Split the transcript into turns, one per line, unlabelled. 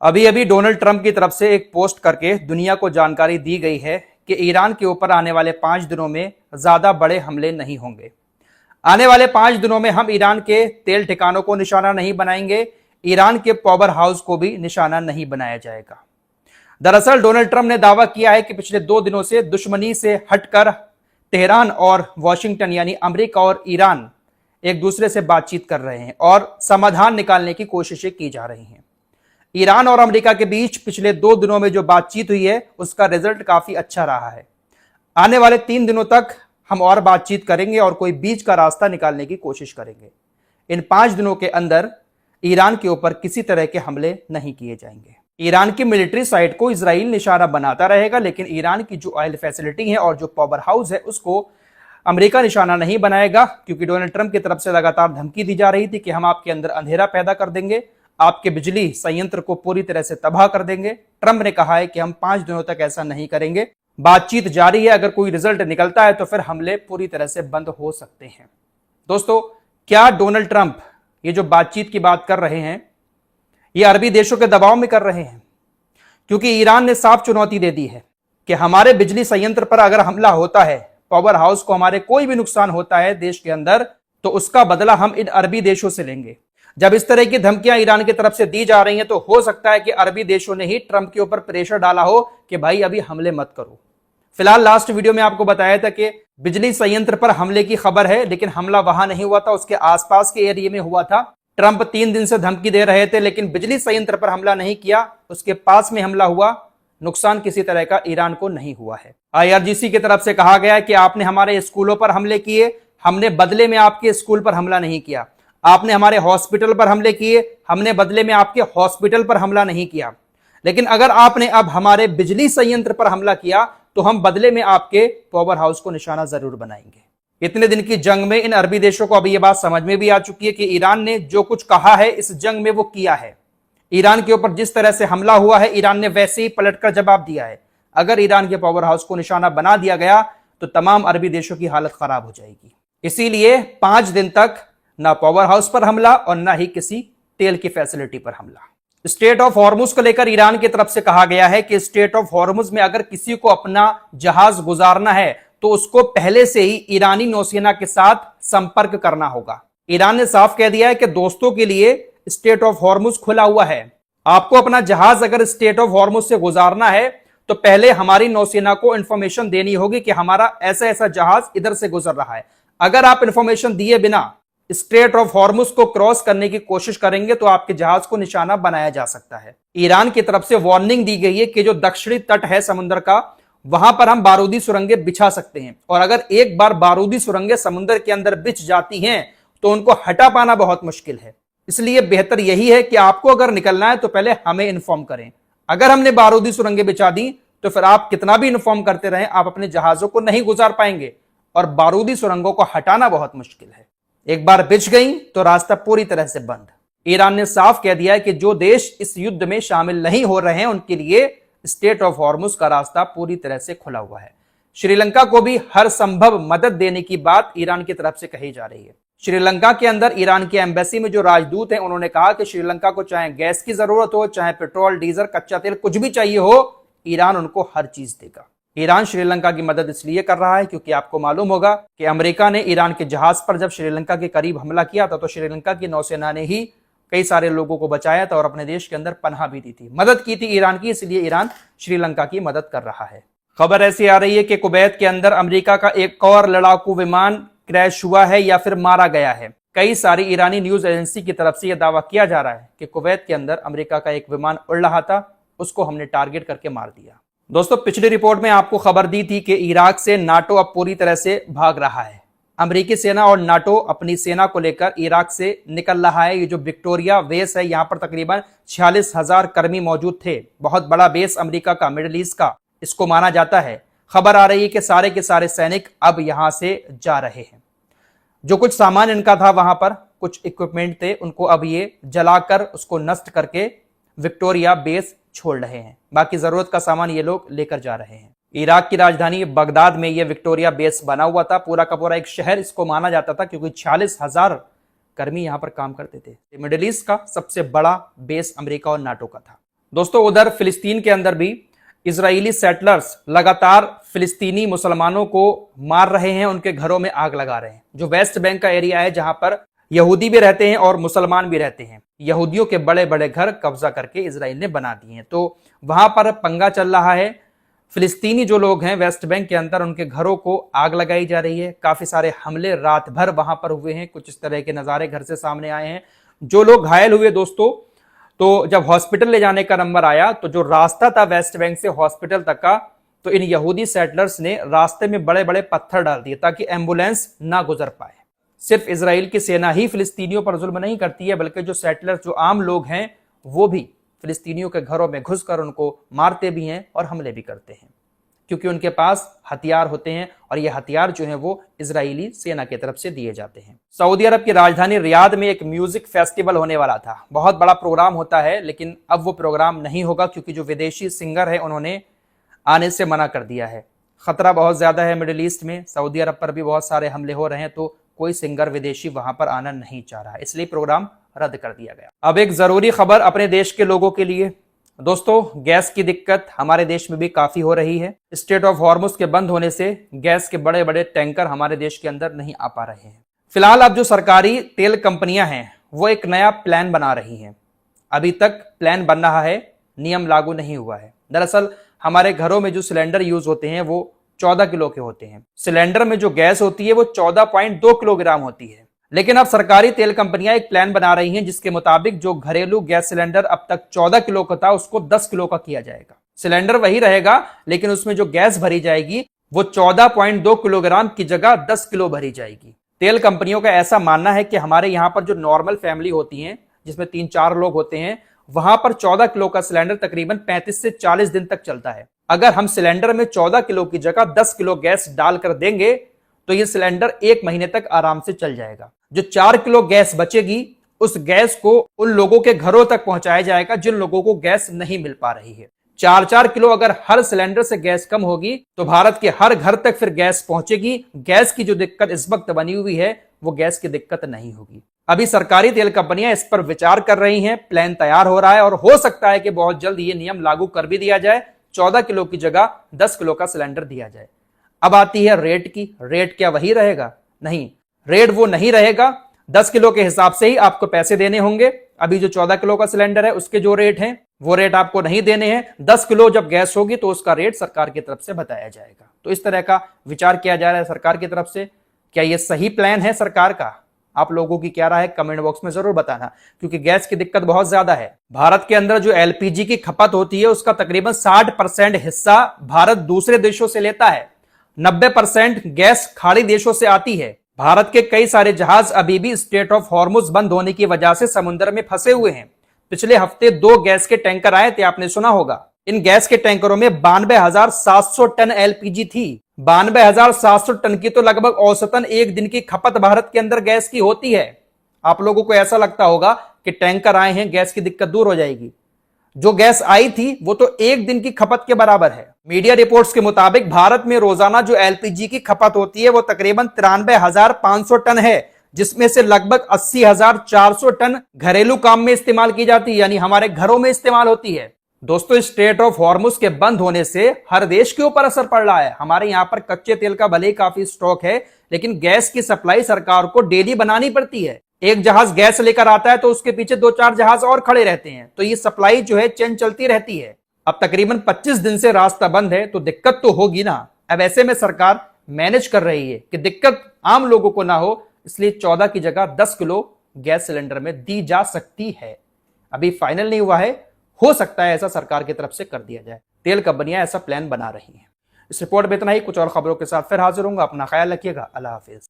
अभी अभी Donald Trump की तरफ से एक पोस्ट करके दुनिया को जानकारी दी गई है कि ईरान के ऊपर आने वाले 5 दिनों में ज्यादा बड़े हमले नहीं होंगे। आने वाले 5 दिनों में हम ईरान के तेल ठिकानों को निशाना नहीं बनाएंगे, ईरान के पावर हाउस को भी निशाना नहीं बनाया जाएगा। दरअसल डोनाल्ड ट्रंप ने दावा किया है कि पिछले 2 दिनों से दुश्मनी से हटकर तेहरान और वॉशिंगटन यानी अमेरिका और ईरान एक दूसरे से बातचीत कर रहे हैं और समाधान निकालने की कोशिशें की जा रही हैं। ईरान और अमेरिका के बीच पिछले 2 दिनों में जो बातचीत हुई है उसका रिजल्ट काफी अच्छा रहा है। आने वाले 3 दिनों तक हम और बातचीत करेंगे और कोई बीच का रास्ता निकालने की कोशिश करेंगे। इन 5 दिनों के अंदर ईरान के ऊपर किसी तरह के हमले नहीं किए जाएंगे। ईरान की मिलिट्री साइट को इजराइल निशाना बनाता रहेगा, लेकिन ईरान की जो ऑयल फैसिलिटी है और जो पावर हाउस है उसको अमेरिका निशाना नहीं बनाएगा, क्योंकि डोनाल्ड ट्रंप की तरफ से लगातार धमकी दी जा रही थी कि हम आपके अंदर अंधेरा पैदा कर देंगे, आपके बिजली संयंत्र को पूरी तरह से तबाह कर देंगे। ट्रंप ने कहा है कि हम 5 दिनों तक ऐसा नहीं करेंगे। बातचीत जारी है, अगर कोई रिजल्ट निकलता है तो फिर हमले पूरी तरह से बंद हो सकते हैं। दोस्तों, क्या डोनाल्ड ट्रंप ये जो बातचीत की बात कर रहे हैं ये अरबी देशों के दबाव में कर रहे हैं? क्योंकि ईरान ने साफ चुनौती दे दी है कि हमारे बिजली संयंत्र पर अगर हमला होता है, पावर हाउस को हमारे कोई भी नुकसान होता है देश के अंदर, तो उसका बदला हम इन अरबी देशों से लेंगे। जब इस तरह की धमकियां ईरान की तरफ से दी जा रही हैं तो हो सकता है कि अरबी देशों ने ही ट्रंप के ऊपर प्रेशर डाला हो कि भाई अभी हमले मत करो। फिलहाल लास्ट वीडियो में आपको बताया था कि बिजली संयंत्र पर हमले की खबर है, लेकिन हमला वहां नहीं हुआ था, उसके आसपास के एरिया में हुआ था। ट्रंप 3 दिन से धमकी दे रहे थे, लेकिन बिजली संयंत्र पर हमला नहीं किया, उसके पास में हमला हुआ। नुकसान किसी तरह का ईरान को नहीं हुआ है। IRGC की तरफ से कहा गया है कि आपने हमारे स्कूलों पर हमले किए, हमने बदले में आपके स्कूल पर हमला नहीं किया। आपने हमारे हॉस्पिटल पर हमले किए, हमने बदले में आपके हॉस्पिटल पर हमला नहीं किया। लेकिन अगर आपने अब हमारे बिजली संयंत्र पर हमला किया तो हम बदले में आपके पावर हाउस को निशाना जरूर बनाएंगे। इतने दिन की जंग में इन अरबी देशों को अभी यह बात समझ में भी आ चुकी है कि ईरान ने जो कुछ कहा है इस जंग में वो किया है। ईरान के ऊपर जिस तरह से हमला हुआ है ईरान ने वैसे ही पलटकर जवाब दिया है। अगर ईरान के पावर हाउस को निशाना बना दिया गया तो तमाम अरबी देशों की हालत खराब हो जाएगी। इसीलिए 5 दिन तक ना पावर हाउस पर हमला और ना ही किसी तेल की फैसिलिटी पर हमला। स्टेट ऑफ हॉर्मुज को लेकर ईरान की तरफ से कहा गया है कि स्टेट ऑफ हॉर्मुज में अगर किसी को अपना जहाज गुजारना है तो उसको पहले से ही ईरानी नौसेना के साथ संपर्क करना होगा। ईरान ने साफ कह दिया है कि दोस्तों के लिए स्टेट ऑफ हॉर्मुज खुला हुआ है। आपको अपना जहाज अगर स्टेट ऑफ हॉर्मुज से गुजारना है तो पहले हमारी नौसेना को इंफॉर्मेशन देनी होगी कि हमारा ऐसा ऐसा जहाज इधर से गुजर रहा है। अगर आप इंफॉर्मेशन दिए बिना स्ट्रेट ऑफ हॉर्मुज को क्रॉस करने की कोशिश करेंगे तो आपके जहाज को निशाना बनाया जा सकता है। ईरान की तरफ से वार्निंग दी गई है कि जो दक्षिणी तट है समुद्र का, वहां पर हम बारूदी सुरंगें बिछा सकते हैं, और अगर एक बार बारूदी सुरंगें समुद्र के अंदर बिछ जाती हैं तो उनको हटा पाना बहुत मुश्किल है। इसलिए बेहतर यही है कि आपको अगर निकलना है तो पहले हमें इन्फॉर्म करें। अगर हमने बारूदी सुरंगें बिछा दी तो फिर आप कितना भी इन्फॉर्म करते रहें, आप अपने जहाजों को नहीं गुजार पाएंगे और बारूदी सुरंगों को हटाना बहुत मुश्किल है। एक बार बिछ गई तो रास्ता पूरी तरह से बंद। ईरान ने साफ कह दिया है कि जो देश इस युद्ध में शामिल नहीं हो रहे हैं उनके लिए स्टेट ऑफ हॉर्मुज का रास्ता पूरी तरह से खुला हुआ है। श्रीलंका को भी हर संभव मदद देने की बात ईरान की तरफ से कही जा रही है। श्रीलंका के अंदर ईरान की एम्बेसी में जो राजदूत हैं उन्होंने कहा कि श्रीलंका को चाहे गैस की जरूरत हो, चाहे पेट्रोल, डीजल, कच्चा तेल, कुछ भी चाहिए हो, ईरान उनको हर चीज देगा। ईरान श्रीलंका की मदद इसलिए कर रहा है क्योंकि आपको मालूम होगा कि अमेरिका ने ईरान के जहाज पर जब श्रीलंका के करीब हमला किया था तो श्रीलंका की नौसेना ने ही कई सारे लोगों को बचाया था और अपने देश के अंदर पनाह भी दी थी, मदद की थी ईरान की। इसलिए ईरान श्रीलंका की मदद कर रहा है। खबर ऐसी आ रही है कि कुवैत के अंदर अमेरिका का एक और लड़ाकू विमान क्रैश हुआ है या फिर मारा गया है। कई सारी ईरानी न्यूज एजेंसी की तरफ से यह दावा किया जा रहा है कि कुवैत के अंदर अमेरिका का एक विमान उड़ रहा था, उसको हमने टारगेट करके मार दिया। दोस्तों, पिछली रिपोर्ट में आपको खबर दी थी कि इराक से नाटो अब पूरी तरह से भाग रहा है। अमेरिकी सेना और नाटो अपनी सेना को लेकर इराक से निकल रहा है। ये जो विक्टोरिया बेस है, यहाँ पर तकरीबन 46,000 कर्मी मौजूद थे। बहुत बड़ा बेस अमेरिका का, मिडिल ईस्ट का इसको माना जाता है। खबर आ रही है कि सारे के सारे सैनिक अब यहां से जा रहे हैं। जो कुछ सामान इनका था वहां पर, कुछ इक्विपमेंट थे, उनको अब ये जलाकर उसको नष्ट करके विक्टोरिया बेस छोड़ रहे हैं। बाकी जरूरत का सामान ये लोग लेकर जा रहे हैं। इराक की राजधानी बगदाद में ये विक्टोरिया बेस बना हुआ था। पूरा का पूरा एक शहर इसको माना जाता था क्योंकि 46,000 कर्मी यहां पर काम करते थे। मिडिल ईस्ट का सबसे बड़ा बेस अमेरिका और नाटो का था। दोस्तों उधर फिलिस्तीन के अंदर भी इजरायली सेटलर्स लगातार फिलिस्तीनी मुसलमानों को मार रहे हैं, उनके घरों में आग लगा रहे हैं। जो वेस्ट बैंक का एरिया है जहां पर यहूदी भी रहते हैं और मुसलमान भी रहते हैं, यहूदियों के बड़े बड़े घर कब्जा करके इजराइल ने बना दिए हैं, तो वहां पर पंगा चल रहा है। फिलिस्तीनी जो लोग हैं वेस्ट बैंक के अंदर, उनके घरों को आग लगाई जा रही है। काफी सारे हमले रात भर वहां पर हुए हैं। कुछ इस तरह के नजारे घर से सामने आए हैं। जो लोग घायल हुए दोस्तों, तो जब हॉस्पिटल ले जाने का नंबर आया तो जो रास्ता था वेस्ट बैंक से हॉस्पिटल तक का, तो इन यहूदी सेटलर्स ने रास्ते में बड़े बड़े पत्थर डाल दिए ताकि एम्बुलेंस ना गुजर पाए। सिर्फ इजराइल की सेना ही फिलिस्तीनियों पर जुल्म नहीं करती है, बल्कि जो सेटलर्स, जो आम लोग हैं, वो भी फिलिस्तीनियों के घरों में घुसकर उनको मारते भी हैं और हमले भी करते हैं, क्योंकि उनके पास हथियार होते हैं और ये हथियार जो है वो इजरायली सेना की तरफ से दिए जाते हैं। सऊदी अरब की राजधानी रियाद में एक म्यूजिक फेस्टिवल होने वाला था। बहुत बड़ा प्रोग्राम होता है, लेकिन अब वो प्रोग्राम नहीं होगा क्योंकि जो विदेशी सिंगर है उन्होंने आने से मना कर दिया है। खतरा बहुत ज्यादा है मिडिल ईस्ट में, सऊदी अरब पर भी बहुत सारे हमले हो रहे हैं, तो कोई सिंगर विदेशी वहां पर आना नहीं चाह रहा है, इसलिए प्रोग्राम रद्द कर दिया गया। अब एक जरूरी खबर अपने देश के लोगों के लिए। दोस्तों गैस की दिक्कत हमारे देश में भी काफी हो रही है। स्ट्रेट ऑफ हॉर्मुज के बंद होने से गैस के बड़े बड़े टैंकर हमारे देश के अंदर नहीं आ पा रहे हैं। फिलहाल अब जो सरकारी तेल कंपनियां हैं वो एक नया प्लान बना रही हैं। अभी तक प्लान बन रहा है, नियम लागू नहीं हुआ है। दरअसल हमारे घरों में जो सिलेंडर यूज होते हैं वो 14 किलो के होते हैं। सिलेंडर में जो गैस होती है वो 14.2 किलोग्राम होती है। लेकिन अब सरकारी तेल कंपनियां एक प्लान बना रही हैं जिसके मुताबिक जो घरेलू गैस सिलेंडर अब तक 14 किलो का था उसको 10 किलो का किया जाएगा। सिलेंडर वही रहेगा, लेकिन उसमें जो गैस भरी जाएगी वो 14.2 किलोग्राम की जगह 10 किलो भरी जाएगी। तेल कंपनियों का ऐसा मानना है कि हमारे यहाँ पर जो नॉर्मल फैमिली होती है, जिसमें 3-4 लोग होते हैं, वहां पर 14 किलो का सिलेंडर तकरीबन 35 से 40 दिन तक चलता है। अगर हम सिलेंडर में 14 किलो की जगह 10 किलो गैस डालकर देंगे तो ये सिलेंडर 1 महीने तक आराम से चल जाएगा। जो 4 किलो गैस बचेगी उस गैस को उन लोगों के घरों तक पहुंचाया जाएगा जिन लोगों को गैस नहीं मिल पा रही है। 4-4 किलो अगर हर सिलेंडर से गैस कम होगी तो भारत के हर घर तक फिर गैस पहुंचेगी। गैस की जो दिक्कत इस वक्त बनी हुई है वो गैस की दिक्कत नहीं होगी। अभी सरकारी तेल कंपनियां इस पर विचार कर रही हैं, प्लान तैयार हो रहा है और हो सकता है कि बहुत जल्द ये नियम लागू कर भी दिया जाए। 14 किलो की जगह 10 किलो का सिलेंडर दिया जाए। अब आती है रेट की। रेट क्या वही रहेगा? नहीं, रेट वो नहीं रहेगा। 10 किलो के हिसाब से ही आपको पैसे देने होंगे। अभी जो 14 किलो का सिलेंडर है उसके जो रेट हैं वो रेट आपको नहीं देने हैं। 10 किलो जब गैस होगी तो उसका रेट सरकार की तरफ से बताया जाएगा। तो इस तरह का विचार किया जा रहा है सरकार की तरफ से। क्या ये सही प्लान है सरकार का? आप लोगों की क्या राय है कमेंट बॉक्स में जरूर बताना, क्योंकि गैस की दिक्कत बहुत ज्यादा है। भारत के अंदर जो एलपीजी की खपत होती है उसका तकरीबन 60% हिस्सा भारत दूसरे देशों से लेता है। 90% गैस खाड़ी देशों से आती है। भारत के कई सारे जहाज अभी भी स्ट्रेट ऑफ हॉर्मुज बंद होने की वजह से समुद्र में फंसे हुए हैं। पिछले हफ्ते 2 गैस के टैंकर आए थे, आपने सुना होगा। इन गैस के टैंकरों में 92,700 टन एलपीजी थी। 92,700 टन की तो लगभग औसतन एक दिन की खपत भारत के अंदर गैस की होती है। आप लोगों को ऐसा लगता होगा कि टैंकर आए हैं, गैस की दिक्कत दूर हो जाएगी। जो गैस आई थी वो तो एक दिन की खपत के बराबर है। मीडिया रिपोर्ट्स के मुताबिक भारत में रोजाना जो एलपीजी की खपत होती है वो तकरीबन 93,500 टन है, जिसमें से लगभग 80,400 टन घरेलू काम में इस्तेमाल की जाती है, यानी हमारे घरों में इस्तेमाल होती है। दोस्तों स्ट्रेट ऑफ हॉर्मुज के बंद होने से हर देश के ऊपर असर पड़ रहा है। हमारे यहां पर कच्चे तेल का भले ही काफी स्टॉक है, लेकिन गैस की सप्लाई सरकार को डेली बनानी पड़ती है। एक जहाज गैस लेकर आता है तो उसके पीछे 2-4 जहाज और खड़े रहते हैं, तो ये सप्लाई जो है चेन चलती रहती है। अब तकरीबन 25 दिन से रास्ता बंद है तो दिक्कत तो होगी ना। अब ऐसे में सरकार मैनेज कर रही है कि दिक्कत आम लोगों को ना हो, इसलिए 14 की जगह 10 किलो गैस सिलेंडर में दी जा सकती है। अभी फाइनल नहीं हुआ है, हो सकता है ऐसा सरकार की तरफ से कर दिया जाए। तेल कंपनियां ऐसा प्लान बना रही हैं। इस रिपोर्ट में इतना ही। कुछ और खबरों के साथ फिर हाजिर होऊंगा। अपना ख्याल रखिएगा। अल्लाह हाफिज।